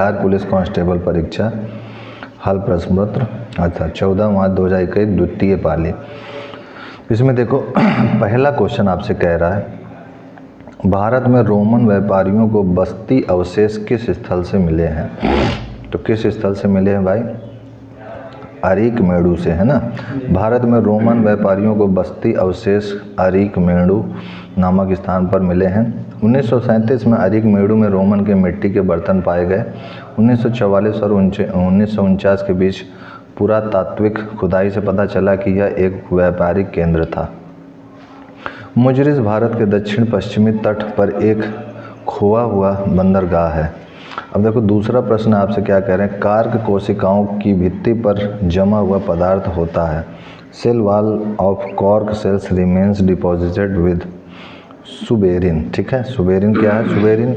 Bihar police constable परीक्षा हल प्रश्न पत्र। अच्छा 14 मार्च 2021 द्वितीय पाली। इसमें देखो पहला क्वेश्चन आपसे कह रहा है, भारत में रोमन व्यापारियों को बस्ती अवशेष किस स्थल से मिले हैं? तो किस स्थल से मिले हैं भाई? अरिकमेड़ु से, है ना। भारत में रोमन व्यापारियों को बस्ती अवशेष अरिकमेड़ु नामक स्थान पर मिले हैं। 1937 में अरिकमेड़ु में रोमन के मिट्टी के बर्तन पाए गए। 1944 और 1949 के बीच पुरातात्विक खुदाई से पता चला कि यह एक व्यापारिक केंद्र था। मुजरिस भारत के दक्षिण पश्चिमी तट पर एक खोआ हुआ बंदरगाह है। अब देखो दूसरा प्रश्न आपसे क्या कह रहे हैं, कार्क कोशिकाओं की भित्ति पर जमा हुआ पदार्थ होता है। Cell wall of cork cells remains deposited with suberin. ठीक है, सुबेरिन क्या है? सुबेरिन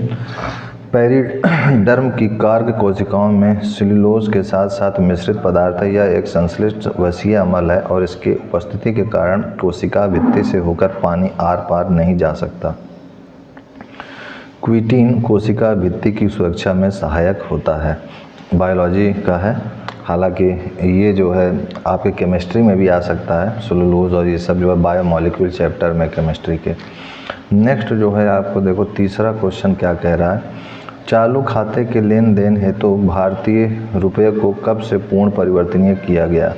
पेरिडर्म की कार्क कोशिकाओं में सेल्यूलोज के साथ साथ मिश्रित पदार्थ है। यह एक संश्लिष्ट वसीय अम्ल है और इसकी उपस्थिति के कारण कोशिका भित्ति से होकर पानी आर पार नहीं जा सकता। क्विटीन कोशिका भित्ति की सुरक्षा में सहायक होता है। बायोलॉजी का है, हालांकि ये जो है आपके केमिस्ट्री में भी आ सकता है, सेलुलोज और ये सब जो है बायोमॉलिक्यूल चैप्टर में केमिस्ट्री के। नेक्स्ट जो है आपको देखो तीसरा क्वेश्चन क्या कह रहा है, चालू खाते के लेन देन हेतु भारतीय रुपये को कब से पूर्ण परिवर्तनीय किया गया?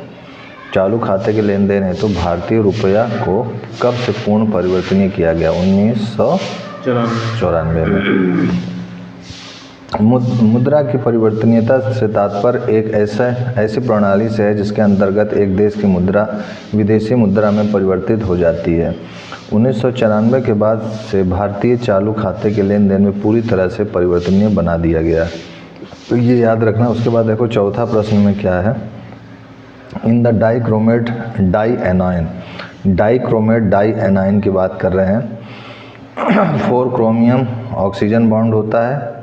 चालू खाते के लेन देन हेतु भारतीय रुपया को कब से पूर्ण परिवर्तनीय किया गया? 1994 में। मुद्रा की परिवर्तनीयता से तात्पर्य एक ऐसी प्रणाली से है जिसके अंतर्गत एक देश की मुद्रा विदेशी मुद्रा में परिवर्तित हो जाती है। 1994 के बाद से भारतीय चालू खाते के लेन देन में पूरी तरह से परिवर्तनीय बना दिया गया, तो ये याद रखना। उसके बाद देखो चौथा प्रश्न में क्या है, इन द डाइक्रोमेट डाइएनाइन की बात कर रहे हैं। 4 क्रोमियम ऑक्सीजन बॉन्ड होता है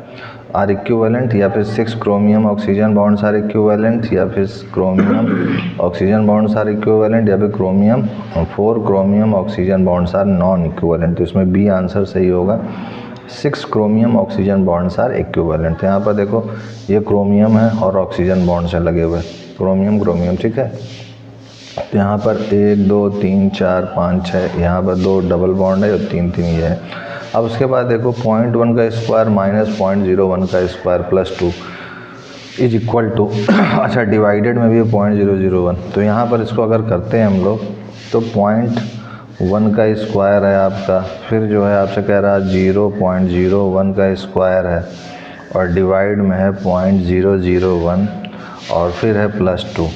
आर इक्विवेलेंट, या फिर 6 chromium oxygen bonds are equivalent, या फिर chromium oxygen bonds are equivalent, या फिर 4 chromium oxygen bonds are non equivalent. तो इसमें बी आंसर सही होगा, 6 chromium oxygen bonds are equivalent. यहाँ पर देखो ये क्रोमियम है और ऑक्सीजन बॉन्ड्स है लगे हुए, क्रोमियम। ठीक है, तो यहाँ पर 1 2 3 4 5 6, यहाँ पर 2 डबल बॉन्ड है और 3 ये है। अब उसके बाद देखो 0.1 का स्क्वायर माइनस 0.01 का square plus 2 is equal to, अच्छा डिवाइडेड में भी 0.001। तो यहाँ पर इसको अगर करते हैं हम लोग तो 0.1 का स्क्वायर है आपका, फिर जो है आपसे कह रहा है 0.01 का स्क्वायर है और डिवाइड में है 0.001 और फिर है प्लस 2।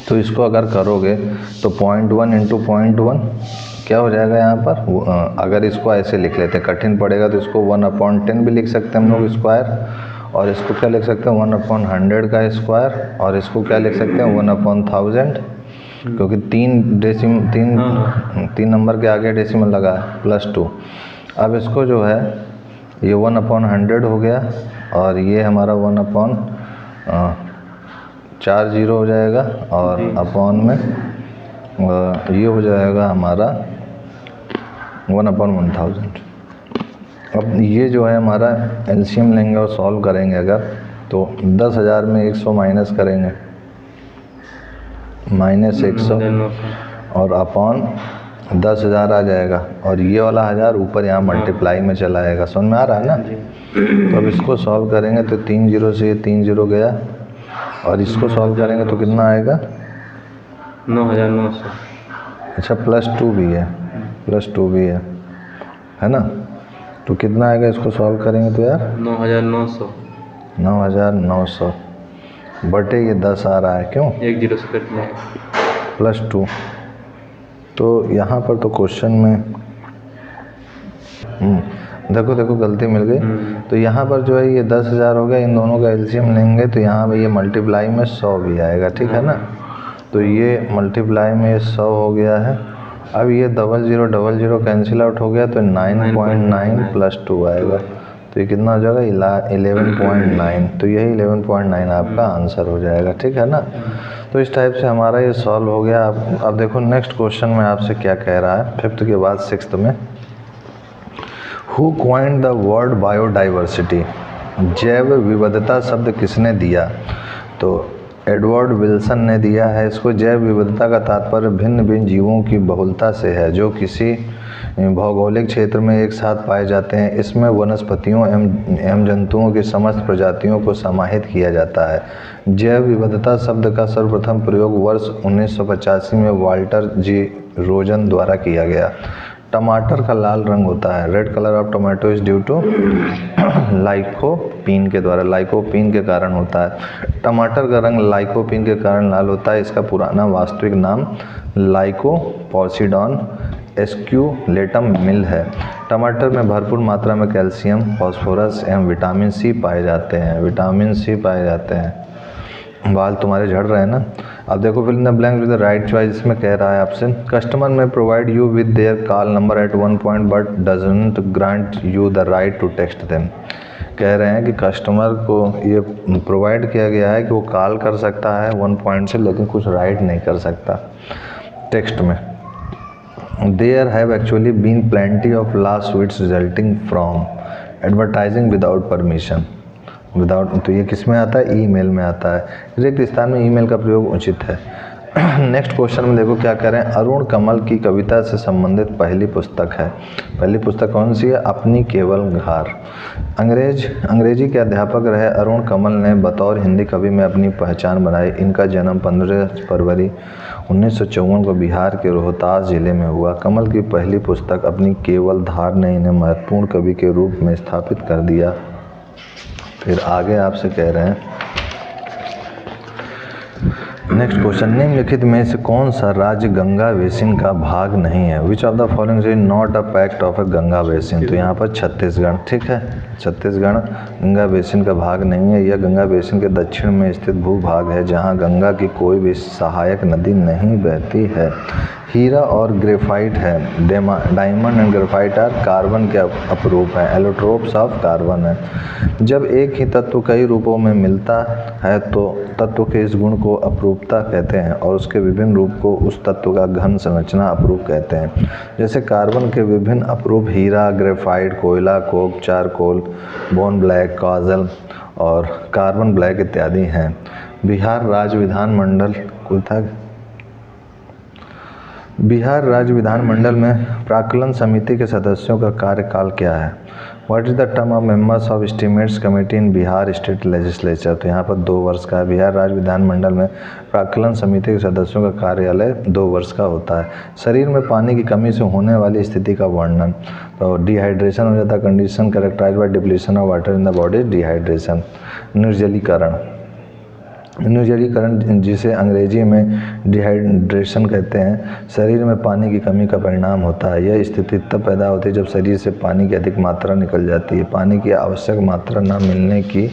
तो इसको अगर करोगे तो 0.1 इंटू 0.1 क्या हो जाएगा यहाँ पर, अगर इसको ऐसे लिख लेते हैं, कठिन पड़ेगा तो इसको 1/10 भी लिख सकते हैं हम लोग स्क्वायर, और इसको क्या लिख सकते हैं 1/100 का स्क्वायर, और इसको क्या लिख सकते हैं 1/1000, क्योंकि 3 नंबर के आगे डेसिमल लगा है, प्लस 2। अब इसको जो है ये 1/100 हो गया और ये हमारा 1/4 0 हो जाएगा और अपॉन में ये हो जाएगा हमारा 1/1000। अब ये जो है हमारा एलसीएम लेंगे और सॉल्व करेंगे अगर, तो 10,000 में 100 माइनस करेंगे, -100 और अपॉन 10,000 आ जाएगा, और ये वाला 1000 ऊपर यहाँ मल्टीप्लाई में चला आएगा। समझ में आ रहा है ना? तो अब इसको सॉल्व करेंगे तो 3 0 से ये 3 0 गया, और इसको सॉल्व करेंगे तो कितना आएगा 9,900। अच्छा प्लस 2 भी है, है ना? तो कितना आएगा इसको सॉल्व करेंगे तो यार 9,900 बटे ये 10 आ रहा है, क्यों 1 0 से कटना है प्लस 2। तो यहाँ पर तो क्वेश्चन में देखो गलती मिल गई। तो यहाँ पर जो है ये 10,000 हो गया, इन दोनों का एलसीएम लेंगे तो यहाँ पर ये मल्टीप्लाई में 100 भी आएगा, ठीक है ना? तो ये मल्टीप्लाई में 100 हो गया है। अब ये 00 कैंसिल आउट हो गया तो 9.9 प्लस 2 आएगा, तो ये कितना हो जाएगा 11.9। तो यही 11.9 आपका आंसर हो जाएगा, ठीक है ना? तो इस टाइप से हमारा ये सॉल्व हो गया। अब देखो नेक्स्ट क्वेश्चन में आपसे क्या कह रहा है, 5th के बाद 6th में, who coined the word biodiversity. जैव विविधता शब्द किसने दिया? तो एडवर्ड विल्सन ने दिया है इसको। जैव विविधता का तात्पर्य भिन्न भिन्न जीवों की बहुलता से है जो किसी भौगोलिक क्षेत्र में एक साथ पाए जाते हैं। इसमें वनस्पतियों एवं जंतुओं की समस्त प्रजातियों को समाहित किया जाता है। जैव विविधता शब्द का सर्वप्रथम प्रयोग वर्ष 1985 में वाल्टर जी रोजन द्वारा किया गया। टमाटर का लाल रंग होता है। Red colour of tomato is due to lycopene के द्वारा, लाइकोपीन के कारण होता है। टमाटर का रंग लाइकोपीन के कारण लाल होता है। इसका पुराना वास्तविक नाम लाइकोपोर्सिडॉन एस्क्यूलेटम मिल है। टमाटर में भरपूर मात्रा में कैल्शियम, फास्फोरस एवं विटामिन सी पाए जाते हैं। विटामिन सी पाए जाते हैं। बाल तुम्हारे झड़ रहे हैं ना। अब देखो fill in the blank with the right choice. इसमें कह रहा है आपसे कस्टमर में provide you with their call number at one point but doesn't grant you the right to text them. कह रहे हैं कि कस्टमर को ये प्रोवाइड किया गया है कि वो कॉल कर सकता है 1 पॉइंट से, लेकिन कुछ राइट नहीं कर सकता टेक्स्ट में। There have actually been plenty of lawsuits resulting from advertising without permission. तो ये किस में आता है? ईमेल में आता है। रिक्त स्थान में ईमेल का प्रयोग उचित है। नेक्स्ट क्वेश्चन में देखो क्या कह रहे हैं। अरुण कमल की कविता से संबंधित पहली पुस्तक है। पहली पुस्तक कौन सी है? अपनी केवल घार। अंग्रेजी के अध्यापक रहे अरुण कमल ने बतौर हिंदी कवि में अपनी पहचान बनाई। इनका जन्म 15 फरवरी 1954 को बिहार के रोहतास जिले में हुआ। कमल की पहली पुस्तक अपनी केवल धार ने इन्हें महत्वपूर्ण कवि के रूप में स्थापित कर दिया। फिर आगे आपसे कह रहे हैं नेक्स्ट क्वेश्चन, निम्नलिखित में से कौन सा राज्य गंगा बेसिन का भाग नहीं है? Which of the following is not a part of a Ganga basin? तो यहाँ पर छत्तीसगढ़। ठीक है, छत्तीसगढ़ गंगा बेसिन का भाग नहीं है। यह गंगा बेसिन के दक्षिण में स्थित भूभाग है जहाँ गंगा की कोई भी सहायक नदी नहीं बहती है। हीरा और ग्रेफाइट है। Diamond and graphite are carbon के अपरूप हैं, एलोट्रोप्स ऑफ कार्बन है। जब एक ही तत्व कई रूपों में मिलता है तो तत्व के इस गुण को अपरूपता कहते हैं और उसके विभिन्न रूप को उस तत्व का घन संरचना अपरूप कहते हैं। जैसे कार्बन के विभिन्न अपरूप हीरा, ग्रेफाइट, कोयला, कोक, चारकोल, बोन ब्लैक, काजल और कार्बन ब्लैक इत्यादि हैं। बिहार राज्य विधानमंडल में प्राक्कलन समिति के सदस्यों का कार्यकाल क्या है? What is the term of members of estimates committee in Bihar state legislature? तो यहाँ पर 2 वर्ष का है। बिहार राज्य विधानमंडल में प्राक्कलन समिति के सदस्यों का कार्यालय 2 वर्ष का होता है। शरीर में पानी की कमी से होने वाली स्थिति का वर्णन। तो डिहाइड्रेशन हो जाता है। Condition characterise by depletion of water in the body, dehydration. निर्जलीकरण जिसे अंग्रेजी में डिहाइड्रेशन कहते हैं, शरीर में पानी की कमी का परिणाम होता है। यह स्थिति तब पैदा होती है जब शरीर से पानी की अधिक मात्रा निकल जाती है। पानी की आवश्यक मात्रा न मिलने की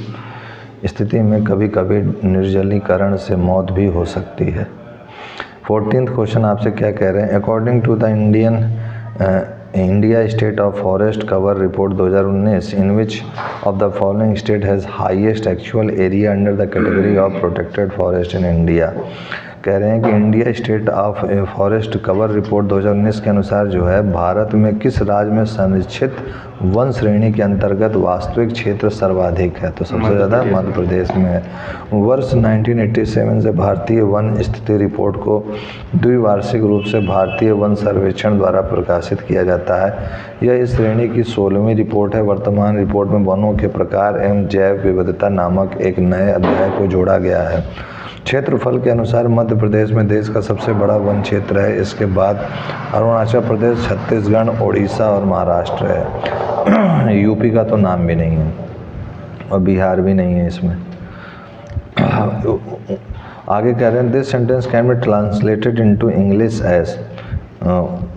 स्थिति में कभी कभी निर्जलीकरण से मौत भी हो सकती है। 14th क्वेश्चन आपसे क्या कह रहे हैं? According to the India state of forest cover report 2019 in which of the following state has highest actual area under the category of protected forest in India? कह रहे हैं कि India state of forest cover report 2019 के अनुसार जो है भारत में किस राज्य में संरक्षित वन श्रेणी के अंतर्गत वास्तविक क्षेत्र सर्वाधिक है? तो सबसे ज़्यादा मध्य प्रदेश में है। वर्ष 1987 से भारतीय वन स्थिति रिपोर्ट को द्विवार्षिक रूप से भारतीय वन सर्वेक्षण द्वारा प्रकाशित किया जाता है। यह इस श्रेणी की 16वीं रिपोर्ट है। वर्तमान रिपोर्ट में वनों के प्रकार एवं जैव विविधता नामक एक नए अध्याय को जोड़ा गया है। क्षेत्रफल के अनुसार मध्य प्रदेश में देश का सबसे बड़ा वन क्षेत्र है। इसके बाद अरुणाचल प्रदेश, छत्तीसगढ़, उड़ीसा और महाराष्ट्र है। यूपी का तो नाम भी नहीं है और बिहार भी नहीं है इसमें। आगे कह रहे हैं this sentence can be translated into English as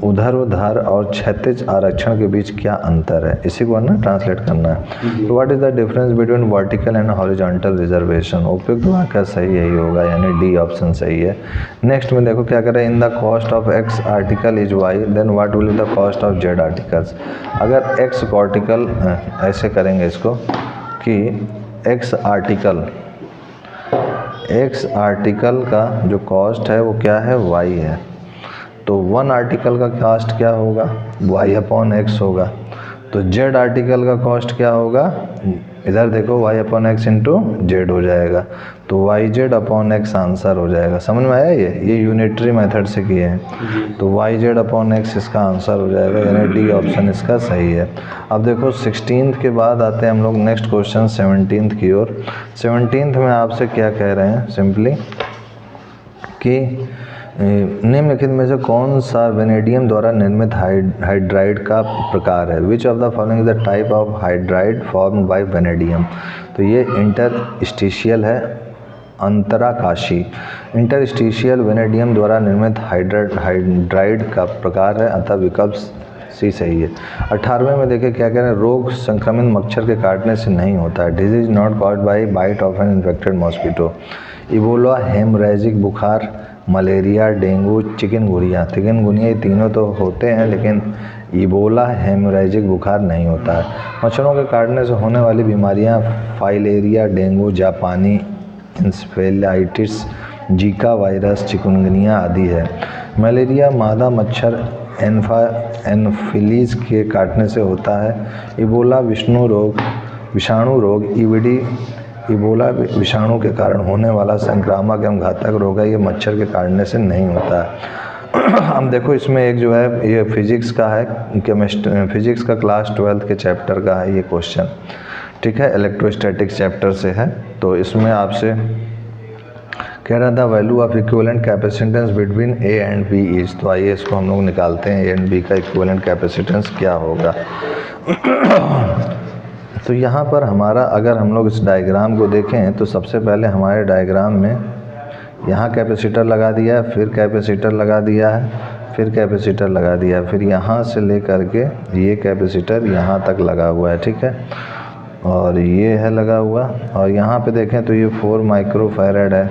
ऊर्ध्वाधर और क्षैतिज आरक्षण के बीच क्या अंतर है? इसी को ना ट्रांसलेट करना है। तो what is the difference between vertical and horizontal reservation? उपयुक्त वाक्य सही यही होगा, यानी डी ऑप्शन सही है। नेक्स्ट में देखो क्या कर रहे हैं, in the cost of X article is Y then what will the cost of Z articles? अगर एक्स आर्टिकल ऐसे करेंगे इसको कि एक्स आर्टिकल का जो कॉस्ट है वो क्या है? वाई है। तो वन आर्टिकल का कॉस्ट क्या होगा? y/x होगा। तो जेड आर्टिकल का कॉस्ट क्या होगा, इधर देखो y/x इंटू जेड हो जाएगा, तो yz/x आंसर हो जाएगा। समझ में आया, ये यूनिटरी मेथड से किए हैं, तो yz/x इसका आंसर हो जाएगा, यानी डी ऑप्शन इसका सही है। अब देखो 16th के बाद आते हैं हम लोग नेक्स्ट क्वेश्चन 17th की ओर। 17th में आपसे क्या कह रहे हैं सिंपली कि निम्नलिखित में से कौन सा वेनेडियम द्वारा निर्मित हाइड्राइड का प्रकार है, which of the following is the type of hydride formed by vanadium. तो ये इंटरस्टिशियल है, अंतराकाशी इंटरस्टिशियल वेनेडियम द्वारा निर्मित हाइड्राइड का प्रकार है, अतः विकल्प सी सही है। 18वें में देखें क्या कह रहे हैं, रोग संक्रमित मच्छर के काटने से नहीं होता है, disease not caused by bite of an infected mosquito. Ebola, haemorrhagic बुखार, मलेरिया, डेंगू, चिकनगुनिया ये तीनों तो होते हैं, लेकिन इबोला हेमरेजिक बुखार नहीं होता है। मच्छरों के काटने से होने वाली बीमारियां फाइलेरिया, डेंगू, जापानी इंसेफेलाइटिस, जीका वायरस, चिकनगुनिया आदि है। मलेरिया मादा मच्छर एनोफिलीज के काटने से होता है। इबोला विषाणु रोग इबोला विषाणु के कारण होने वाला संक्रामक एवं घातक रोग है, ये मच्छर के काटने से नहीं होता है। हम देखो इसमें एक जो है ये फिजिक्स का है, फिजिक्स का क्लास 12th के चैप्टर का है ये क्वेश्चन, ठीक है, इलेक्ट्रोस्टैटिक्स चैप्टर से है। तो इसमें आपसे कह रहा था value of equivalent capacitance between A and B is. तो आइए इसको हम लोग निकालते हैं, ए एंड बी का इक्विवेलेंट कैपेसिटेंस क्या होगा। तो यहाँ पर हमारा अगर हम लोग इस डायग्राम को देखें तो सबसे पहले हमारे डायग्राम में यहाँ कैपेसिटर लगा दिया है, फिर कैपेसिटर लगा दिया है, फिर कैपेसिटर लगा दिया, फिर यहाँ से ले करके ये कैपेसिटर यहाँ तक लगा हुआ है, ठीक है, और ये है लगा हुआ। और यहाँ पे देखें तो ये 4 माइक्रोफैरड है,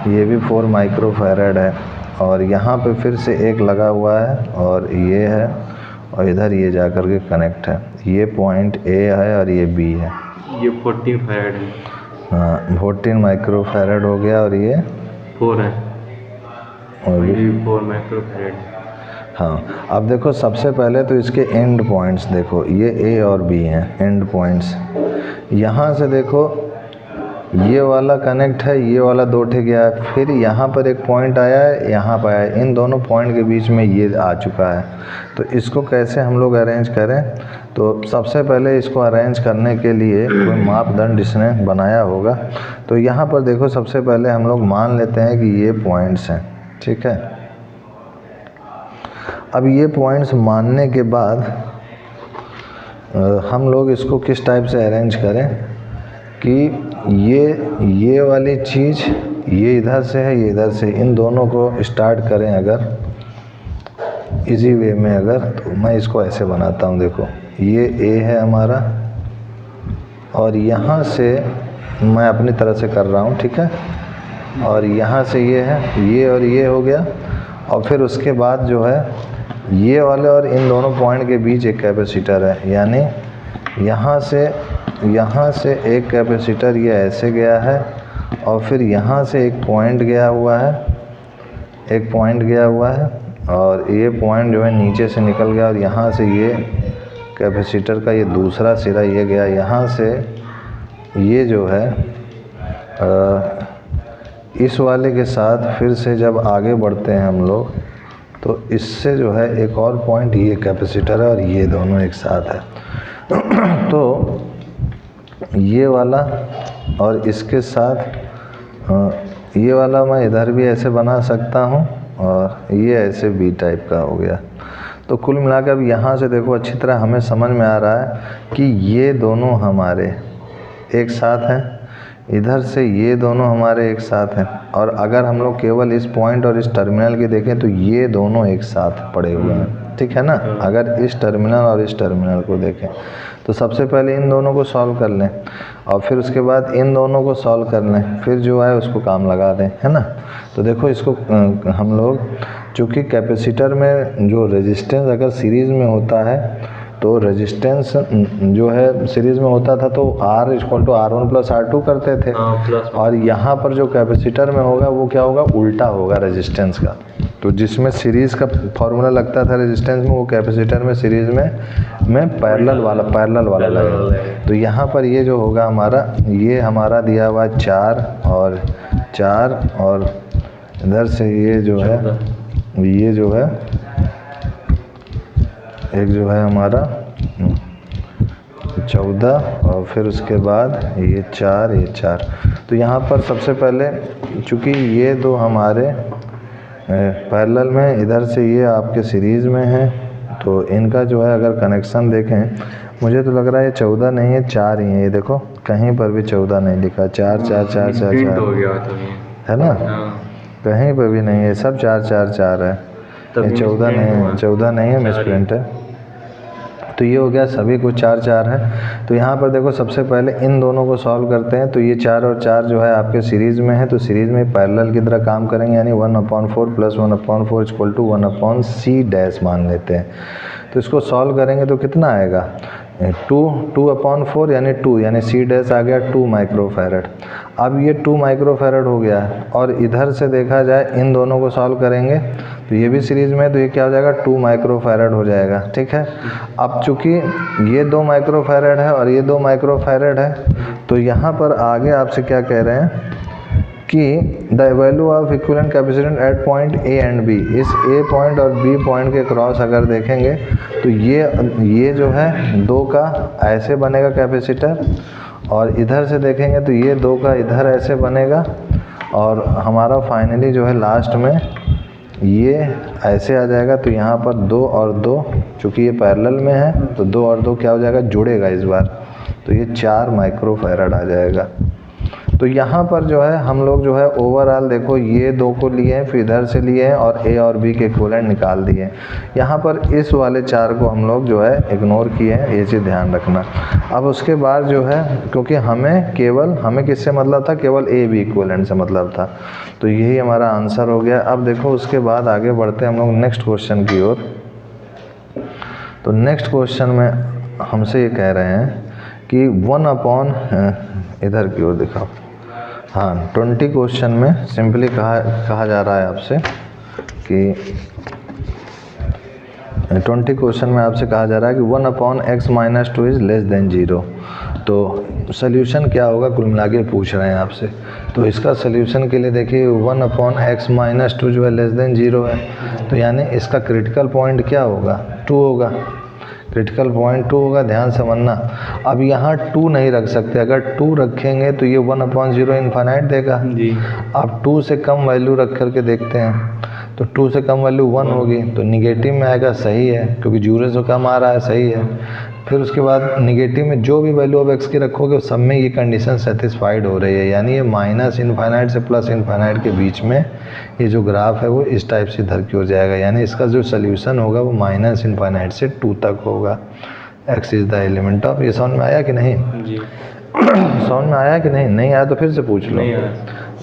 ये भी 4 माइक्रोफैरड है, और यहाँ पे फिर से एक लगा हुआ है और ये है, और इधर ये जा कर के कनेक्ट है। ये पॉइंट ए है और ये बी है। ये 14 फैराड है। हाँ 14 माइक्रोफैरड हो गया, और ये 4 है, और ये 4 माइक्रोफैराड। हाँ अब देखो सबसे पहले तो इसके एंड पॉइंट्स देखो, ये ए और बी हैं एंड पॉइंट्स। यहाँ से देखो ये वाला कनेक्ट है, ये वाला 2 ठे गया है, फिर यहाँ पर एक पॉइंट आया है, यहाँ पर आया है, इन दोनों पॉइंट के बीच में ये आ चुका है। तो इसको कैसे हम लोग अरेंज करें, तो सबसे पहले इसको अरेंज करने के लिए कोई मापदंड इसने बनाया होगा। तो यहाँ पर देखो सबसे पहले हम लोग मान लेते हैं कि ये पॉइंट्स हैं, ठीक है। अब ये पॉइंट्स मानने के बाद हम लोग इसको किस टाइप से अरेंज करें कि ये वाली चीज़ ये इधर से है, ये इधर से, इन दोनों को स्टार्ट करें अगर इजी वे में अगर, तो मैं इसको ऐसे बनाता हूँ। देखो ये ए है हमारा, और यहाँ से मैं अपनी तरह से कर रहा हूँ, ठीक है, और यहाँ से ये है, ये और ये हो गया, और फिर उसके बाद जो है ये वाले और इन दोनों पॉइंट के बीच एक कैपेसिटर है, यानी यहाँ से एक कैपेसिटर ये ऐसे गया है, और फिर यहाँ से एक पॉइंट गया हुआ है, और ये पॉइंट जो है नीचे से निकल गया, और यहाँ से ये कैपेसिटर का ये दूसरा सिरा ये गया, यहाँ से ये जो है इस वाले के साथ फिर से जब आगे बढ़ते हैं हम लोग, तो इससे जो है एक और पॉइंट ये कैपेसिटर है, और ये दोनों एक साथ है। तो ये वाला और इसके साथ ये वाला मैं इधर भी ऐसे बना सकता हूँ, और ये ऐसे बी टाइप का हो गया। तो कुल मिलाकर अब यहाँ से देखो अच्छी तरह हमें समझ में आ रहा है कि ये दोनों हमारे एक साथ हैं, इधर से ये दोनों हमारे एक साथ हैं, और अगर हम लोग केवल इस पॉइंट और इस टर्मिनल की देखें तो ये दोनों एक साथ पड़े हुए हैं, ठीक है ना। अगर इस टर्मिनल और इस टर्मिनल को देखें तो सबसे पहले इन दोनों को सॉल्व कर लें, और फिर उसके बाद इन दोनों को सॉल्व कर लें, फिर जो है उसको काम लगा दें, है ना। तो देखो इसको हम लोग, चूँकि कैपेसिटर में जो रेजिस्टेंस अगर सीरीज़ में होता है तो रेजिस्टेंस जो है सीरीज़ में होता था तो R equal to R1 plus R2 करते थे, और यहाँ पर जो कैपेसिटर में होगा वो क्या होगा, उल्टा होगा रेजिस्टेंस का। तो जिसमें सीरीज़ का फॉर्मूला लगता था रेजिस्टेंस में, वो कैपेसिटर में सीरीज़ में पैरेलल वाला लगेगा। तो यहाँ पर ये जो होगा हमारा, ये हमारा दिया हुआ 4 और 4, और इधर से ये जो है एक जो है हमारा 14, और फिर उसके बाद ये 4। तो यहाँ पर सबसे पहले चूँकि ये दो हमारे पैरेलल में, इधर से ये आपके सीरीज़ में है, तो इनका जो है अगर कनेक्शन देखें, मुझे तो लग रहा है 14 नहीं है, 4 ही है। ये देखो कहीं पर भी 14 नहीं लिखा, 4 4 4 4 4 हो गया तो है ना, कहीं पर भी नहीं है, सब 4 4 4 है, ये 14 नहीं है, मिसप्रिंट है। तो ये हो गया, सभी को 4 4 है। तो यहाँ पर देखो सबसे पहले इन दोनों को सॉल्व करते हैं। तो ये 4 और 4 जो है आपके सीरीज़ में है, तो सीरीज़ में पैरेलल की तरह काम करेंगे, यानी 1/4 plus 1/4 equal to 1/c dash मान लेते हैं। तो इसको सॉल्व करेंगे तो कितना आएगा, 2/4 यानी 2, यानी c डैश आ गया 2 माइक्रोफैरड। अब ये 2 माइक्रोफैरड हो गया है, और इधर से देखा जाए इन दोनों को सॉल्व करेंगे तो ये भी सीरीज़ में है, तो ये क्या हो जाएगा, 2 माइक्रोफैरड हो जाएगा। ठीक है, अब चूँकि ये 2 माइक्रोफैरड है और ये 2 माइक्रोफैरड है, तो यहाँ पर आगे आपसे क्या कह रहे हैं कि the value of equivalent capacitance at point A and B, इस ए पॉइंट और बी पॉइंट के क्रॉस अगर देखेंगे तो ये जो है 2 का ऐसे बनेगा कैपेसिटर, और इधर से देखेंगे तो ये 2 का इधर ऐसे बनेगा, और हमारा फाइनली जो है लास्ट में ये ऐसे आ जाएगा। तो यहाँ पर 2 और 2, चूँकि ये पैरेलल में है तो 2 और 2 क्या हो जाएगा, जुड़ेगा इस बार, तो ये 4 माइक्रोफैरड आ जाएगा। तो यहाँ पर जो है हम लोग जो है ओवरऑल देखो ये 2 को लिए हैं, फिर इधर से लिए हैं, और ए और बी के इक्विवेलेंट निकाल दिए हैं। यहाँ पर इस वाले 4 को हम लोग जो है इग्नोर किए हैं, ये चीज़ ध्यान रखना। अब उसके बाद जो है, क्योंकि हमें किससे मतलब था, केवल ए बी इक्विवेलेंट से मतलब था, तो यही हमारा आंसर हो गया। अब देखो उसके बाद आगे बढ़ते हैं हम लोग नेक्स्ट क्वेश्चन की ओर। तो नेक्स्ट क्वेश्चन में हमसे ये कह रहे हैं कि 1/, इधर की ओर दिखाओ, हाँ 20 क्वेश्चन में सिंपली कहा जा रहा है आपसे कि 20 क्वेश्चन में आपसे कहा जा रहा है कि 1/x-2 इज़ लेस देन 0। तो सोल्यूशन क्या होगा कुल मिला के पूछ रहे हैं आपसे। तो इसका सोल्यूशन के लिए देखिए 1/x-2 जो है लेस देन 0 है, तो यानी इसका क्रिटिकल पॉइंट क्या होगा, 2 होगा, क्रिटिकल पॉइंट 2 होगा, ध्यान समझना। अब यहाँ 2 नहीं रख सकते, अगर 2 रखेंगे तो ये 1/0 इनफाइनाइट देगा जी। अब 2 से कम वैल्यू रख करके देखते हैं, तो 2 से कम वैल्यू 1 होगी, तो निगेटिव में आएगा, सही है, क्योंकि 0 से कम आ रहा है, सही है। फिर उसके बाद निगेटिव में जो भी वैल्यू ऑफ x की रखोगे सब में ये कंडीशन सेटिस्फाइड हो रही है, यानी ये माइनस इनफाइनाइट से प्लस इनफाइनाइट के बीच में ये जो ग्राफ है वो इस टाइप से इधर की ओर जाएगा, यानी इसका जो सोल्यूशन होगा वो माइनस इनफाइनाइट से 2 तक होगा। x is the element of, ये समझ में आया कि नहीं जी? समझ में आया कि नहीं आया तो फिर से पूछ लो।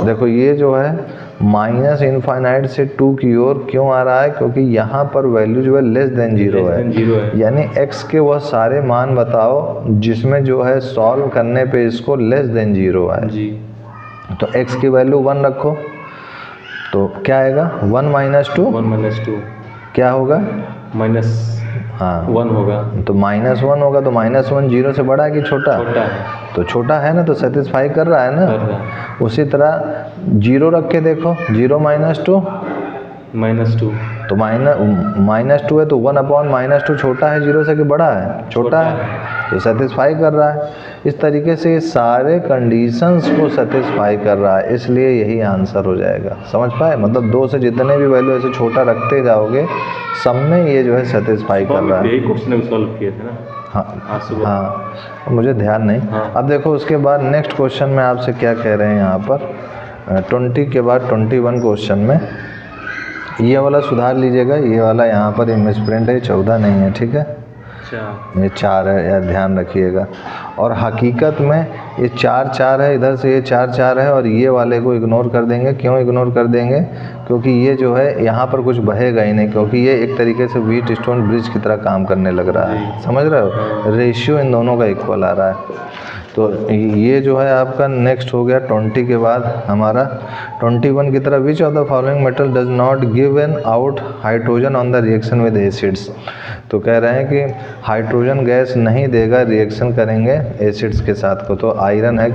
देखो ये जो है माइनस इनफाइनाइट से 2 की ओर क्यों आ रहा है, क्योंकि यहाँ पर वैल्यू जो है लेस देन 0 है, यानी x के वह सारे मान बताओ जिसमें जो है सॉल्व करने पे इसको लेस देन 0 आए जी। तो x की वैल्यू 1 रखो, तो क्या आएगा 1 - 2 क्या होगा, माइनस, हाँ 1 होगा, तो -1 होगा, तो -1 0 से बड़ा है कि छोटा है, तो छोटा है ना, तो सेटिस्फाई कर रहा है ना। उसी तरह 0 रख के देखो, 0 - 2 तो -2 है, तो 1/-2 छोटा है 0 से कि बड़ा है, छोटा है, तो सेटिस्फाई कर रहा है। इस तरीके से ये सारे कंडीशंस को सेटिस्फाई कर रहा है, इसलिए यही आंसर हो जाएगा। समझ पाए, मतलब 2 से जितने भी वैल्यू ऐसे छोटा रखते जाओगे सब में ये जो है सेटिस्फाई कर रहा है। यही क्वेश्चन सॉल्व किए थे ना, हाँ मुझे ध्यान नहीं। अब देखो उसके बाद नेक्स्ट क्वेश्चन में आपसे क्या कह रहे हैं, यहाँ पर 20 के बाद 21 क्वेश्चन में ये वाला सुधार लीजिएगा, ये वाला यहाँ पर मिसप्रिंट है, 14 नहीं है, ठीक है। ये 4 है, या ध्यान रखिएगा। और हकीकत में ये 4 4 है, इधर से ये 4 4 है, और ये वाले को इग्नोर कर देंगे। क्यों इग्नोर कर देंगे? क्योंकि ये जो है यहाँ पर कुछ बहेगा ही नहीं, क्योंकि ये एक तरीके से व्हीट स्टोन ब्रिज की तरह काम करने लग रहा है। समझ रहे हो? रेशियो इन दोनों का इक्वल आ रहा है। तो ये जो है आपका नेक्स्ट हो गया 20 के बाद हमारा 21 की तरफ। विच of the following metal does not give an out hydrogen on the reaction with acids. तो कह रहे हैं कि हाइड्रोजन गैस नहीं देगा रिएक्शन करेंगे एसिड्स के साथ को। तो आयरन है।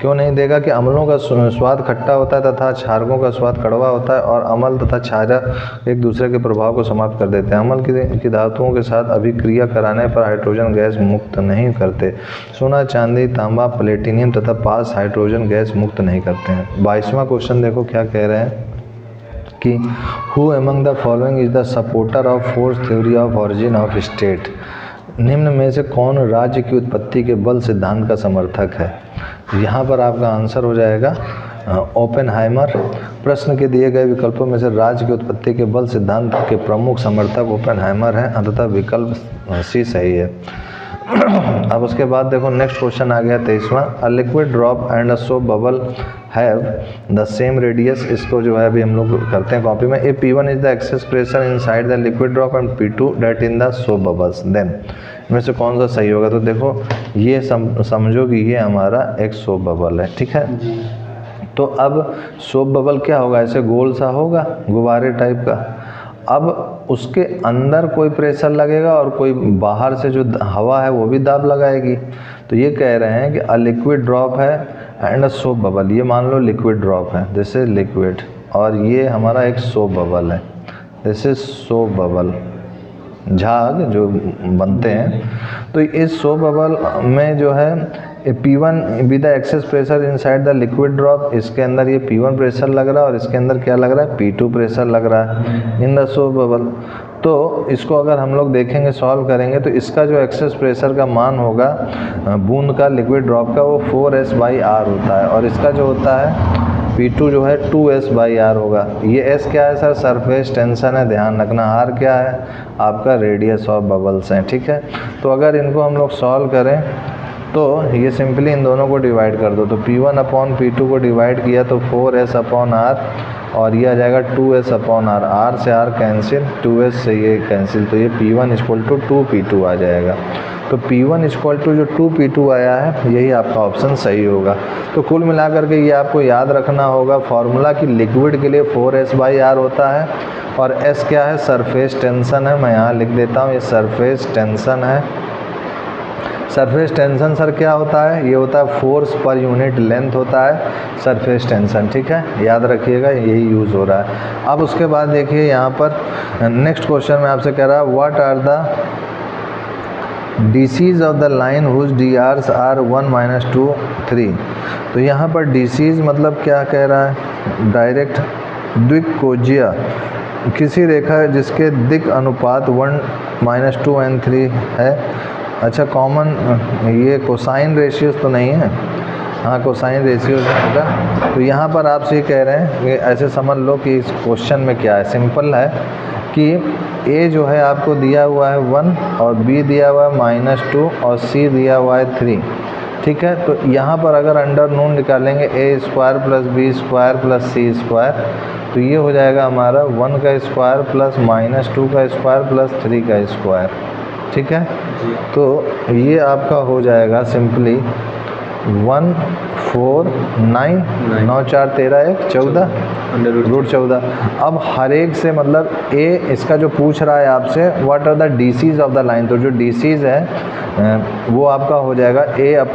क्यों नहीं देगा? कि अम्लों का स्वाद खट्टा होता है तथा क्षारकों का स्वाद कड़वा होता है, और अम्ल तथा क्षारक एक दूसरे के प्रभाव को समाप्त कर देते हैं। अम्ल की धातुओं के साथ अभिक्रिया कराने पर हाइड्रोजन गैस मुक्त नहीं करते। सोना, चांदी, तांबा, प्लेटिनियम तथा पास हाइड्रोजन गैस मुक्त नहीं करते हैं। 22वां क्वेश्चन देखो क्या कह रहे हैं कि who among the following is the supporter of force theory of origin of state. निम्न में से कौन राज्य की उत्पत्ति के बल सिद्धांत का समर्थक है? यहाँ पर आपका आंसर हो जाएगा ओपेनहाइमर। प्रश्न के दिए गए विकल्पों में से राज्य की उत्पत्ति के बल सिद्धांत के प्रमुख समर्थक ओपेनहाइमर हैं, अतः विकल्प सी सही है। अब उसके बाद देखो नेक्स्ट क्वेश्चन आ गया 23वां। A liquid drop and a soap bubble have the same radius. इसको जो है अभी हम लोग करते हैं कॉपी में। A P1 is the excess pressure inside the liquid drop and P2 that in the soap bubbles. Then इनमें से कौन सा सही होगा? तो देखो ये समझो कि ये हमारा एक सोप बबल है, ठीक है। तो अब सोप बबल क्या होगा? ऐसे गोल सा होगा, गुब्बारे टाइप का। अब उसके अंदर कोई प्रेशर लगेगा और कोई बाहर से जो हवा है वो भी दाब लगाएगी। तो ये कह रहे हैं कि अ लिक्विड ड्रॉप है एंड अ सोप बबल। ये मान लो लिक्विड ड्रॉप है, दिस इज लिक्विड, और ये हमारा एक सोप बबल है, दिस इज सोप बबल। झाग जो बनते हैं, तो इस सोप बबल में जो है P1 with the excess pressure inside the liquid drop, इसके अंदर ये P1 प्रेशर लग रहा है और इसके अंदर क्या लग रहा है? P2 प्रेशर लग रहा है इन द सोप बबल। तो इसको अगर हम लोग देखेंगे, सॉल्व करेंगे, तो इसका जो एक्सेस प्रेशर का मान होगा बूंद का, लिक्विड ड्रॉप का, वो 4S/R होता है, और इसका जो होता है P2 जो है 2S/R होगा। ये S क्या है सर? सरफेस टेंशन है, ध्यान रखना। R क्या है? आपका रेडियस ऑफ बबल्स हैं, ठीक है। तो अगर इनको हम लोग सॉल्व करें तो ये सिंपली इन दोनों को डिवाइड कर दो। तो P1/P2 को डिवाइड किया तो 4S/R, और ये आ जाएगा 2S/R। R से R कैंसिल, 2S से ये कैंसिल, तो ये P1 = 2P2 आ जाएगा। तो P1 = जो 2P2 आया है, यही आपका ऑप्शन सही होगा। तो कुल मिलाकर के ये आपको याद रखना होगा फॉर्मूला कि लिक्विड के लिए 4S/R होता है, और S क्या है? सरफेस टेंशन है। मैं यहाँ लिख देता हूँ, ये सरफेस टेंशन है। सरफेस टेंशन सर क्या होता है? ये होता है फोर्स पर यूनिट लेंथ होता है सरफेस टेंशन, ठीक है। याद रखिएगा, यही यूज़ हो रहा है। अब उसके बाद देखिए यहाँ पर नेक्स्ट क्वेश्चन में आपसे कह रहा है what are the DCs of the line whose DRs are 1, -2, 3। तो यहाँ पर DCs मतलब क्या कह रहा है? डायरेक्ट द्विकोजीय किसी रेखा जिसके दिक अनुपात 1, -2 और 3 है। अच्छा, कॉमन ये कोसाइन रेशियोज तो नहीं है? हाँ, कोसाइन रेशियोज होगा। तो यहाँ पर आपसे ये कह रहे हैं कि ऐसे समझ लो कि इस क्वेश्चन में क्या है, सिंपल है कि A जो है आपको दिया हुआ है 1, और B दिया हुआ है -2, और C दिया हुआ है 3, ठीक है। तो यहाँ पर अगर अंडर नून निकालेंगे A² + B² + C², तो ये हो जाएगा हमारा 1 का स्क्वायर प्लस -2 का स्क्वायर प्लस 3 का स्क्वायर, ठीक है। तो ये आपका हो जाएगा सिंपली 1, 4, 9, 9 4 13 1 14 √14। अब हर एक से मतलब A इसका जो पूछ रहा है आपसे what are the DCs of the line, तो जो DCs है वो आपका हो जाएगा A/√A²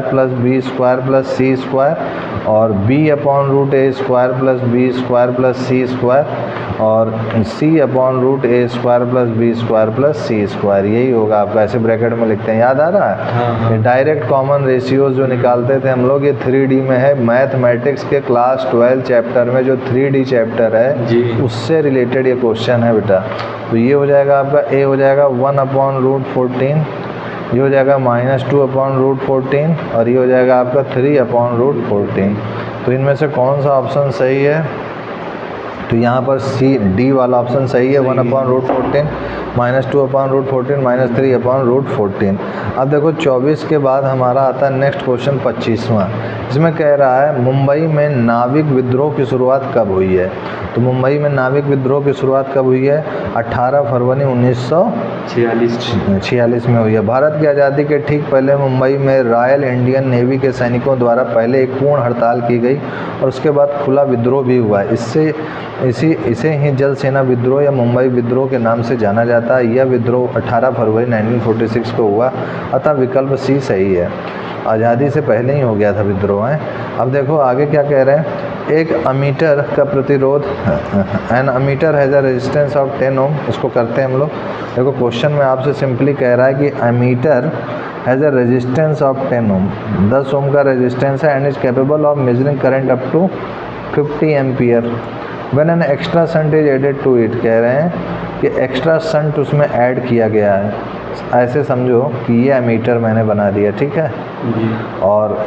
+ B² + C², और B/√A² + B² + C², और C/√A² + B² + C²। यही होगा आपका, ऐसे ब्रैकेट में लिखते हैं। याद आ रहा है? हाँ। डायरेक्ट कॉमन रेशियोज जो निकालते थे हम लोग, ये 3D में है। मैथमेटिक्स के क्लास 12 चैप्टर में जो 3D चैप्टर है जी, उससे रिलेटेड ये क्वेश्चन है बेटा। तो ये हो जाएगा आपका A हो जाएगा 1/√14, ये हो जाएगा -2/√14, और ये हो जाएगा आपका 3/√14। तो इनमें से कौन सा ऑप्शन सही है? तो तो यहाँ पर सी डी वाला ऑप्शन सही है, 1/√14 -2/√14 -3/√14। अब देखो 24 के बाद हमारा आता है नेक्स्ट क्वेश्चन 25वां। इसमें कह रहा है मुंबई में नाविक विद्रोह की शुरुआत कब हुई है। तो मुंबई में नाविक विद्रोह की शुरुआत कब हुई है? 18 फरवरी 1946 में हुई है। भारत की आज़ादी के ठीक पहले मुंबई में रॉयल इंडियन नेवी के सैनिकों द्वारा पहले एक पूर्ण हड़ताल की गई और उसके बाद खुला विद्रोह भी हुआ है। इसे ही जल सेना विद्रोह या मुंबई विद्रोह के नाम से जाना जाता है। यह विद्रोह 18 फरवरी 1946 को हुआ, अतः विकल्प सी सही है। आज़ादी से पहले ही हो गया था विद्रोह है। अब देखो आगे क्या कह रहे हैं, एक अमीटर का प्रतिरोध, an ammeter has a resistance of 10 ohm. इसको करते हैं हम लोग। देखो क्वेश्चन में आपसे सिंपली कह रहा है कि ammeter has a resistance of 10 ohm, 10 ohm का रेजिस्टेंस है and is capable of measuring current up to 50 ampere when an extra shunt is added to it. कह रहे हैं कि एक्स्ट्रा शंट उसमें ऐड किया गया है। ऐसे समझो कि ये एमीटर मैंने बना दिया, ठीक है, और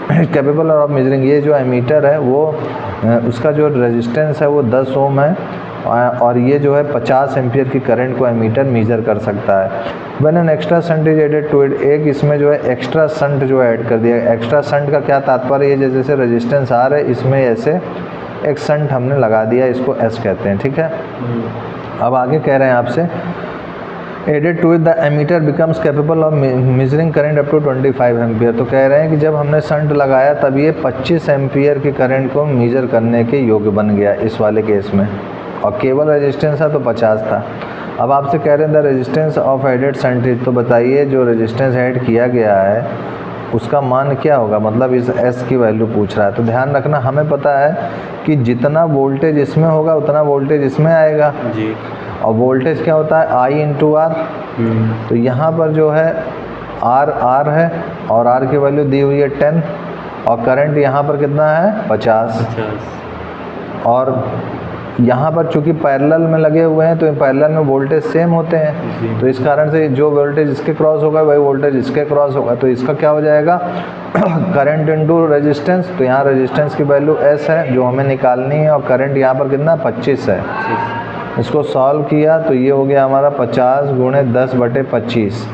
कैपेबल ऑफ मेजरिंग, ये जो एमीटर है वो उसका जो रेजिस्टेंस है वो 10 ओम है और ये जो है 50 एम्पियर की करंट को एमीटर मेजर कर सकता है। When an extra shunt is added to it, एक इसमें जो है एक्स्ट्रा शंट जो ऐड कर दिया। एक्स्ट्रा शंट का क्या तात्पर्य है, जैसे रेजिस्टेंस आर है इसमें ऐसे एक शंट हमने लगा दिया, इसको एस कहते हैं, ठीक है। अब आगे कह रहे हैं आपसे added to it the ammeter becomes capable of measuring current up to 25 ampere. तो कह रहे हैं कि जब हमने शंट लगाया तब ये 25 एम्पियर की करंट को मेजर करने के योग्य बन गया इस वाले केस में, और केवल रेजिस्टेंस था तो 50 था। अब आपसे कह रहे हैं the resistance of added shunt, तो बताइए जो रेजिस्टेंस ऐड किया गया है उसका मान क्या होगा, मतलब इस एस की वैल्यू पूछ रहा है। तो ध्यान रखना, हमें पता है कि जितना वोल्टेज इसमें होगा उतना वोल्टेज इसमें आएगा जी। और वोल्टेज क्या होता है, I इंटू आर। तो यहाँ पर जो है आर है और आर की वैल्यू दी हुई है 10 और करंट यहाँ पर कितना है 50। और यहाँ पर चूंकि पैरेलल में लगे हुए हैं तो पैरेलल में वोल्टेज सेम होते हैं, तो इस कारण से जो वोल्टेज इसके क्रॉस होगा वही वोल्टेज इसके क्रॉस होगा। तो इसका क्या हो जाएगा करंट इंटू रेजिस्टेंस। तो यहाँ रेजिस्टेंस की वैल्यू एस है जो हमें निकालनी है और करंट यहाँ पर कितना 25 है। इसको सॉल्व किया तो ये हो गया हमारा 50 गुणे 10/25,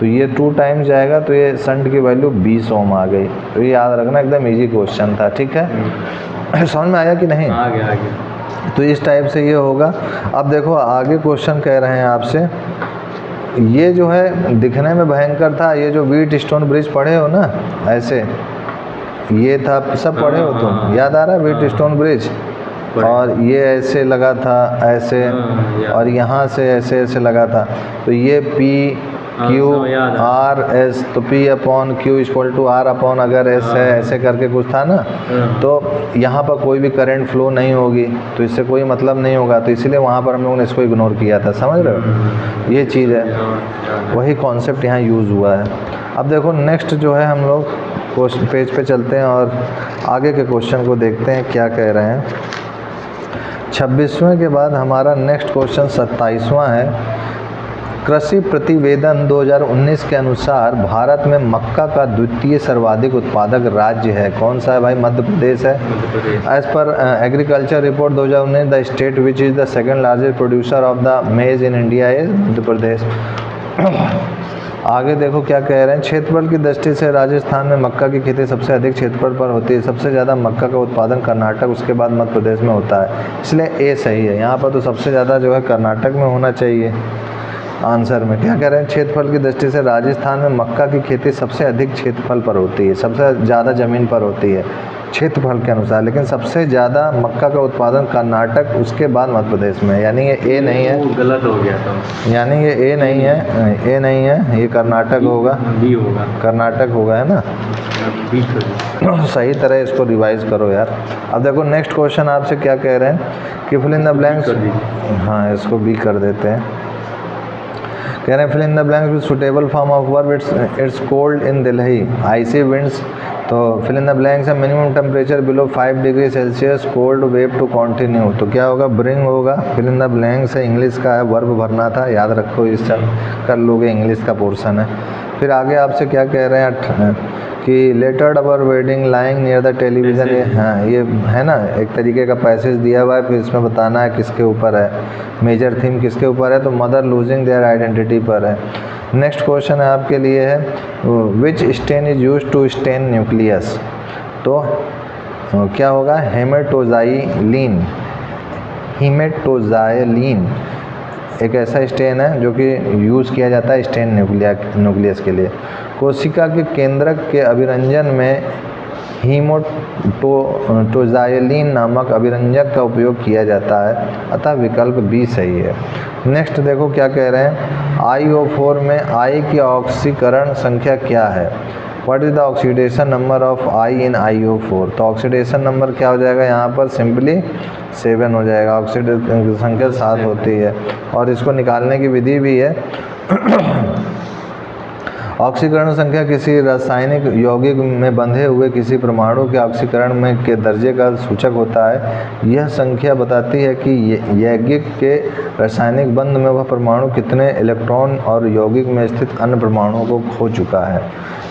तो ये 2 टाइम्स जाएगा, तो ये शंट की वैल्यू 20 ओम आ गई। तो ये याद रखना, एकदम इजी क्वेश्चन था, ठीक है। समझ में आया कि नहीं? आ गया। तो इस टाइप से ये होगा। अब देखो आगे क्वेश्चन कह रहे हैं आपसे, ये जो है दिखने में भयंकर था, ये जो व्हीट स्टोन ब्रिज पढ़े हो ना, ऐसे ये था, सब पढ़े हो तुम, याद आ रहा है व्हीट स्टोन ब्रिज? और ये ऐसे लगा था ऐसे, और यहाँ से ऐसे ऐसे लगा था। तो ये P Q R S, तो P upon Q equal to R upon अगर S है, ऐसे करके कुछ था ना। तो यहाँ पर कोई भी करंट फ्लो नहीं होगी, तो इससे कोई मतलब नहीं होगा, तो इसलिए वहाँ पर हम लोगों ने इसको इग्नोर किया था। समझ रहे हो, ये चीज़ है, वही कॉन्सेप्ट यहाँ यूज़ हुआ है। अब देखो नेक्स्ट जो है हम लोग क्वेश्चन पेज पे चलते हैं और आगे के क्वेश्चन को देखते हैं क्या कह रहे हैं। 26वें के बाद हमारा नेक्स्ट क्वेश्चन 27वां है। कृषि प्रतिवेदन 2019 के अनुसार भारत में मक्का का द्वितीय सर्वाधिक उत्पादक राज्य है, कौन सा है भाई? मध्य प्रदेश है। As per agriculture report 2019 the state which is the second largest producer of the maize in India is Madhya Pradesh. आगे देखो क्या कह रहे हैं, क्षेत्रफल की दृष्टि से राजस्थान में मक्का की खेती सबसे अधिक क्षेत्रफल पर होती है। सबसे ज़्यादा मक्का का उत्पादन कर्नाटक, उसके बाद मध्य प्रदेश में होता है, इसलिए ए सही है। यहाँ पर तो सबसे ज़्यादा जो है कर्नाटक में होना चाहिए आंसर में। क्या कह रहे हैं, क्षेत्रफल की दृष्टि से राजस्थान में मक्का की खेती सबसे अधिक क्षेत्रफल पर होती है, सबसे ज़्यादा ज़मीन पर होती है क्षेत्रफल के अनुसार, लेकिन सबसे ज़्यादा मक्का का उत्पादन कर्नाटक, उसके बाद मध्य प्रदेश में। यानी ये ए नहीं है, गलत हो गया था, यानी ये ए नहीं है, ए नहीं है, ये कर्नाटक होगा, बी होगा, कर्नाटक होगा, है ना। बी सही तरह इसको रिवाइज करो यार। अब देखो नेक्स्ट क्वेश्चन आपसे क्या कह रहे हैं कि फिल इन द ब्लैंक्स, हाँ इसको बी कर देते हैं। कह रहे हैं fill in the blanks with suitable form of verb, it's cold in Delhi, icy winds. तो फिल इन द ब्लैंक्स है minimum temperature below 5 degree Celsius, cold wave to continue. तो क्या होगा, ब्रिंग होगा। फिल इन द ब्लैंक्स है, English का है, verb भरना था, याद रखो, इस कर लोगे, इंग्लिश का पोर्शन है। फिर आगे आपसे क्या कह रहे हैं, कि letter our wedding lying near the television, ये हाँ ये है ना एक तरीके का पैसेज दिया हुआ है, फिर इसमें बताना है किसके ऊपर है, मेजर थीम किसके ऊपर है, तो मदर लूजिंग देयर आइडेंटिटी पर है। नेक्स्ट क्वेश्चन है आपके लिए है which stain is use to stain nucleus, तो क्या होगा हेमेटोजाइलिन। हीमेटोजाइलिन एक ऐसा स्टेन है जो कि यूज़ किया जाता है स्टेन न्यूक्लियस के लिए। कोशिका के केंद्रक के अभिरंजन में हीमोटोजाइलिन नामक अभिरंजक का उपयोग किया जाता है, अतः विकल्प बी सही है। नेक्स्ट देखो क्या कह रहे हैं, IO4 में I की ऑक्सीकरण संख्या क्या है, what is the oxidation number of I in IO4, तो ऑक्सीडेशन नंबर क्या हो जाएगा यहाँ पर सिंपली 7 हो जाएगा, ऑक्सीडेशन संख्या 7 होती है और इसको निकालने की विधि भी है। ऑक्सीकरण संख्या किसी रासायनिक यौगिक में बंधे हुए किसी परमाणु के ऑक्सीकरण में के दर्जे का सूचक होता है। यह संख्या बताती है कि यौगिक के रासायनिक बंध में वह परमाणु कितने इलेक्ट्रॉन और यौगिक में स्थित अन्य परमाणुओं को खो चुका है।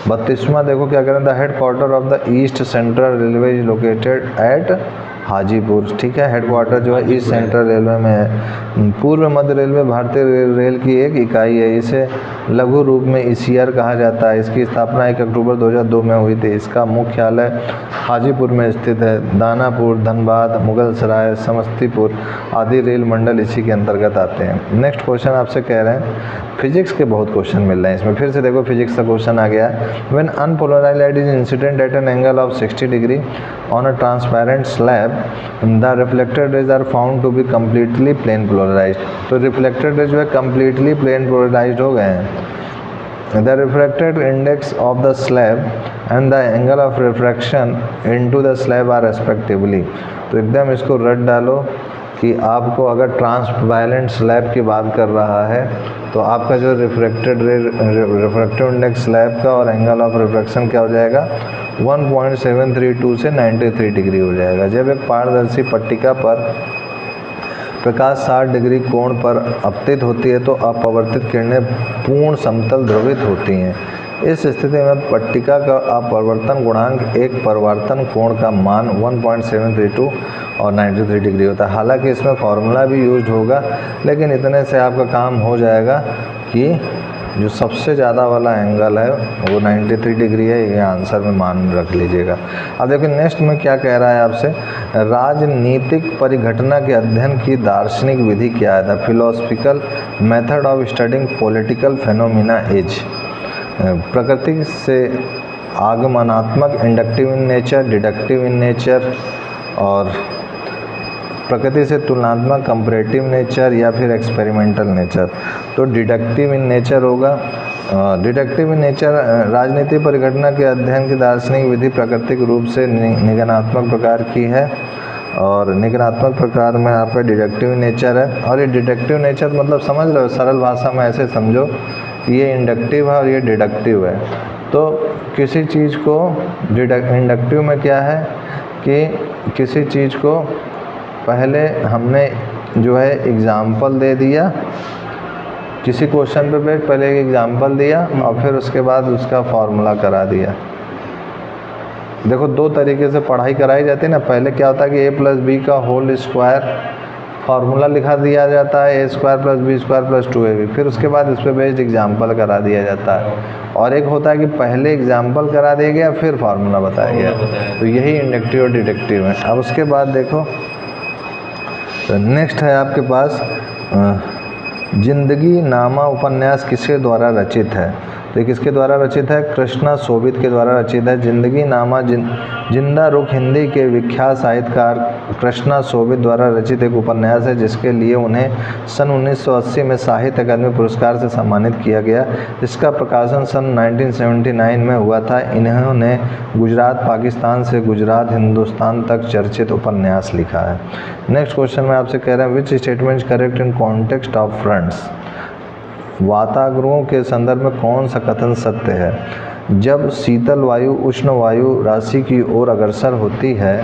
32वां देखो क्या करें, the headquarter of the east central railway is located at Hajipur, ठीक है, हेडक्वार्टर जो है ईस्ट सेंट्रल रेलवे में है। पूर्व मध्य रेलवे भारतीय रेल की एक इकाई है, इसे लघु रूप में ECR कहा जाता है। इसकी स्थापना 1 अक्टूबर 2002 में हुई थी। इसका मुख्यालय हाजीपुर में स्थित है। दानापुर, धनबाद, मुगलसराय, समस्तीपुर आदि रेल मंडल इसी के अंतर्गत आते हैं। नेक्स्ट क्वेश्चन आपसे कह रहे हैं, फिजिक्स के बहुत क्वेश्चन मिल रहे हैं इसमें, फिर से देखो फिजिक्स का क्वेश्चन आ गया। When unpolarised light is incident at an angle of 60 degree on a transparent slab the reflected rays are found to be completely plane polarised, तो रिफ्लेक्टेड रेज जो है कम्प्लीटली प्लेन पोलराइज्ड हो गए हैं। The refracted index of the slab and the angle of refraction into the slab are respectively, तो एकदम इसको रट डालो कि आपको अगर ट्रांसपेरेंट स्लैब की बात कर रहा है तो आपका जो रिफ्रैक्टिव इंडेक्स स्लैब का और एंगल ऑफ रिफ्रैक्शन क्या हो जाएगा 1.732 से 93 डिग्री हो जाएगा। जब एक पारदर्शी पट्टिका पर प्रकाश 60 डिग्री कोण पर अपतित होती है तो अपवर्तित किरणें पूर्ण समतल ध्रुवित होती हैं। इस स्थिति में पट्टिका का अपवर्तन गुणांक एक परावर्तन कोण का मान 1.732 और 93 डिग्री होता है। हालांकि इसमें फॉर्मूला भी यूज होगा, लेकिन इतने से आपका काम हो जाएगा कि जो सबसे ज़्यादा वाला एंगल है वो 93 डिग्री है, ये आंसर में मान रख लीजिएगा। अब देखिए नेक्स्ट में क्या कह रहा है आपसे, राजनीतिक परिघटना के अध्ययन की दार्शनिक विधि क्या है, the philosophical method of studying political phenomena is, प्रकृति से आगमनात्मक inductive in nature, deductive in nature, और प्रकृति से तुलनात्मक कंपैरेटिव नेचर या फिर एक्सपेरिमेंटल नेचर। तो डिडक्टिव इन नेचर होगा। डिडक्टिव इन नेचर राजनीति परिघटना के अध्ययन की दार्शनिक विधि प्राकृतिक रूप से निगमनात्मक प्रकार की है, और निगमनात्मक प्रकार में आपका डिडक्टिव नेचर है। और ये डिडक्टिव नेचर मतलब समझ रहे हो, सरल भाषा में ऐसे समझो कि ये इंडक्टिव है और ये डिडक्टिव है। तो किसी चीज़ को इंडक्टिव में क्या है कि किसी चीज़ को पहले हमने जो है एग्ज़ाम्पल दे दिया, किसी क्वेश्चन पे पहले एक एग्ज़ाम्पल दिया और फिर उसके बाद उसका फॉर्मूला करा दिया। देखो दो तरीके से पढ़ाई कराई जाती है ना, पहले क्या होता है कि a+b का होल स्क्वायर फार्मूला लिखा दिया जाता है, a² + b² + 2ab, फिर उसके बाद इस पर बेस्ड एग्जाम्पल करा दिया जाता है। और एक होता है कि पहले एग्जाम्पल करा दिया गया फिर फार्मूला बताया गया, तो यही इंडक्टिव और डिडक्टिव है। अब उसके बाद देखो तो नेक्स्ट है आपके पास जिंदगी नामा उपन्यास किसके द्वारा रचित है, तो किसके द्वारा रचित है, कृष्णा शोभित के द्वारा रचित है। जिंदगी नामा जिंदा रुख हिंदी के विख्यात साहित्यकार कृष्णा शोभित द्वारा रचित एक उपन्यास है, जिसके लिए उन्हें सन 1980 में साहित्य अकादमी पुरस्कार से सम्मानित किया गया। इसका प्रकाशन सन 1979 में हुआ था। इन्होंने गुजरात पाकिस्तान से गुजरात हिंदुस्तान तक चर्चित उपन्यास लिखा है। नेक्स्ट क्वेश्चन में आपसे कह रहे हैं which statement correct in context of fronts, वातागृहों के संदर्भ में कौन सा कथन सत्य है। जब शीतल वायु उष्ण वायु राशि की ओर अग्रसर होती है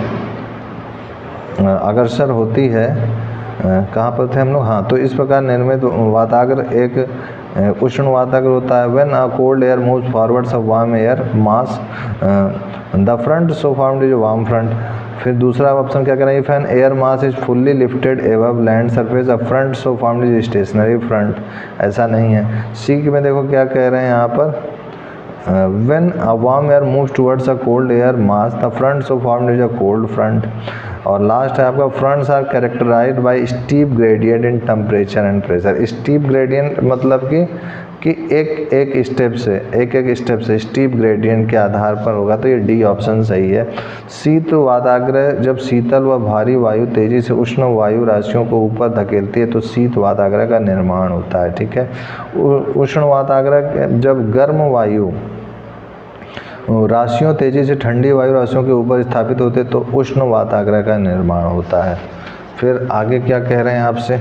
कहाँ पर थे हम लोग, हाँ, तो इस प्रकार निर्मित वाताग्र एक उष्ण वाताग्र होता है when a cold air moves forwards a warm air mass the front so formed is warm front. फिर दूसरा ऑप्शन क्या कह रहे हैं, if an air mass is fully lifted above land surface a front so formed is stationary front. ऐसा नहीं है। सी में देखो क्या कह रहे हैं यहाँ पर, when a warm air moves towards a cold air mass the front so formed is a cold front। और लास्ट है आपका fronts are characterized by steep gradient in temperature and pressure। steep gradient मतलब कि एक step से steep gradient के आधार पर होगा, तो ये डी ऑप्शन सही है। शीत वाताग्र, जब शीतल व भारी वायु तेजी से उष्ण वायु राशियों को ऊपर धकेलती है तो शीत वाताग्र का निर्माण होता है। ठीक है। उष्ण वाताग्र, जब गर्म वायु राशियों तेजी से ठंडी वायु राशियों के ऊपर स्थापित होते तो उष्ण वाताग्र का निर्माण होता है। फिर आगे क्या कह रहे हैं आपसे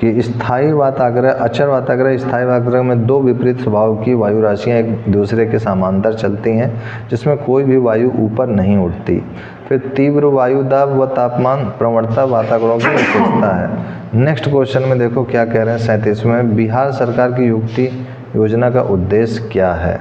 कि स्थायी वाताग्र, अचर वाताग्र, स्थायी वाताग्र में दो विपरीत स्वभाव की वायु राशियाँ एक दूसरे के समांतर चलती हैं जिसमें कोई भी वायु ऊपर नहीं उठती। फिर तीव्र वायु दाब व तापमान प्रवणता वाताग्रों की विशेषता है। नेक्स्ट क्वेश्चन में देखो क्या कह रहे हैं 37वें, बिहार सरकार की युक्ति योजना का उद्देश्य क्या है।